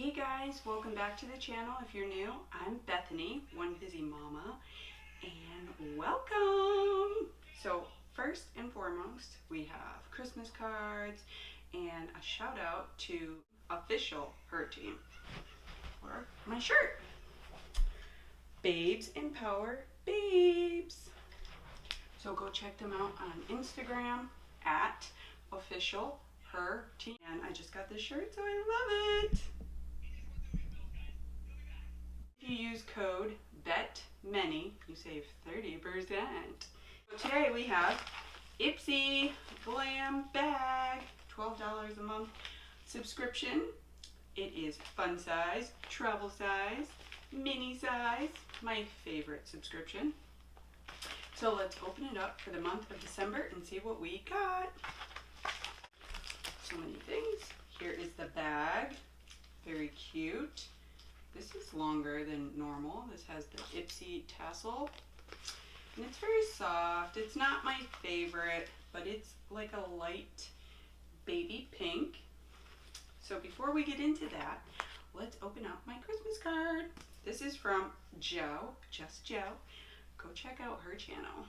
Hey guys, welcome back to the channel. If you're new, I'm Bethany, one busy mama, and welcome. So first and foremost, we have Christmas cards and a shout out to official Her Team for my shirt. Babes Empower Babes. So go check them out on Instagram at official Her Team. And I just got this shirt, so I love it. If you use code BETMANY, you save 30%. So today we have IPSY Glam Bag, $12 a month subscription. It is fun size, travel size, mini size, my favorite subscription. So let's open it up for the month of December and see what we got. So many things. Here is the bag, very cute. This is longer than normal. This has the IPSY tassel, and it's very soft. It's not my favorite, but it's like a light baby pink. So before we get into that, let's open up my Christmas card. This is from Jo, just Jo. Go check out her channel.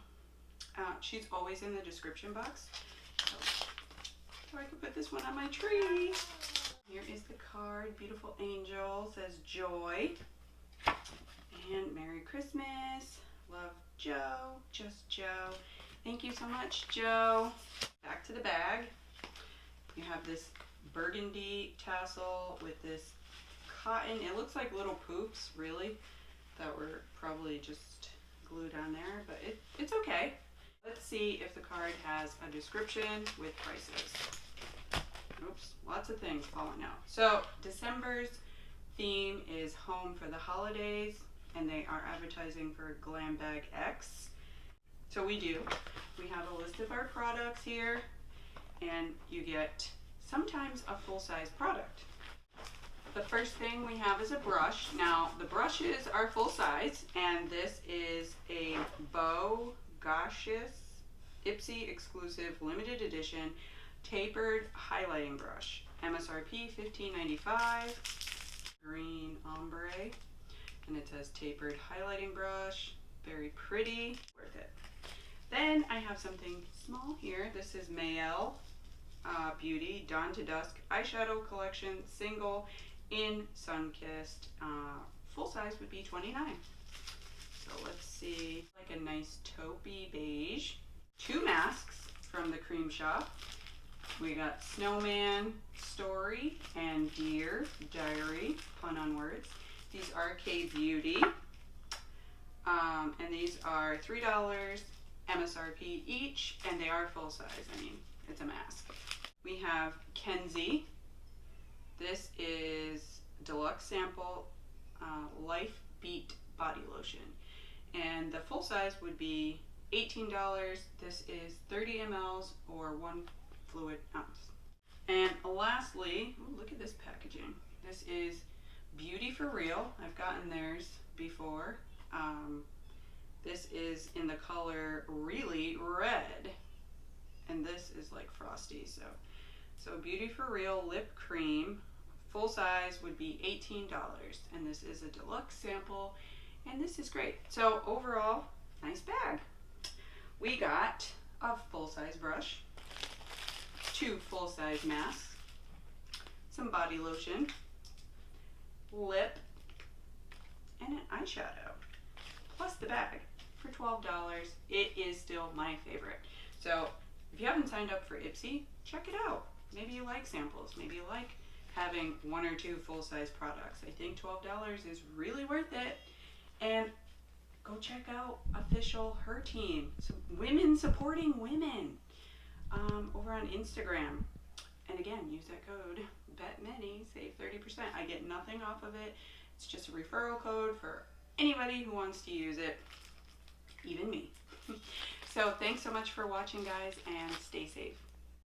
She's always in the description box, so I can put this one on my tree. Here is the card, beautiful angel, says joy, and Merry Christmas, love Jo, just Jo. Thank you so much, Jo. Back to the bag. You have this burgundy tassel with this cotton, it looks like little poops, really, that were probably just glued on there, but it's okay. Let's see if the card has a description with prices. Oops, lots of things falling out. So December's theme is home for the holidays, and they are advertising for Glam Bag X. So we have a list of our products here, and you get sometimes a full-size product. The first thing we have is a brush. Now the brushes are full size, and this is a Bow Gaseous IPSY exclusive limited edition tapered highlighting brush. MSRP $15.95, green ombre, and it says tapered highlighting brush. Very pretty, worth it. Then I have something small here. This is Janelle Beauty Dawn to Dusk eyeshadow collection, single in Sunkissed. Full size would be $29. So let's see, like a nice taupey beige. 2 masks from the Cream Shop. We got Snowman Story and Dear Diary, pun on words. These are K Beauty, and these are $3 MSRP each, and they are full size. I mean, it's a mask. We have Kenzie. This is deluxe sample Life Beat body lotion, and the full size would be $18. This is 30 mLs or 1 fluid ounce. And lastly, ooh, look at this packaging. This is Beauty for Real. I've gotten theirs before. This is in the color Really Red, and this is like frosty. So Beauty for Real lip cream, full size would be $18, and this is a deluxe sample, and this is great. So overall, nice bag. We got a full-size brush, 2 full-size masks, some body lotion, lip, and an eyeshadow, plus the bag for $12. It is still my favorite. So if you haven't signed up for IPSY, check it out. Maybe you like samples. Maybe you like having 1 or 2 full-size products. I think $12 is really worth it. And go check out official Her Team. So women supporting women over on Instagram. And again, use that code BETMANY, save 30%. I get nothing off of it. It's just a referral code for anybody who wants to use it, even me. So thanks so much for watching, guys, and stay safe.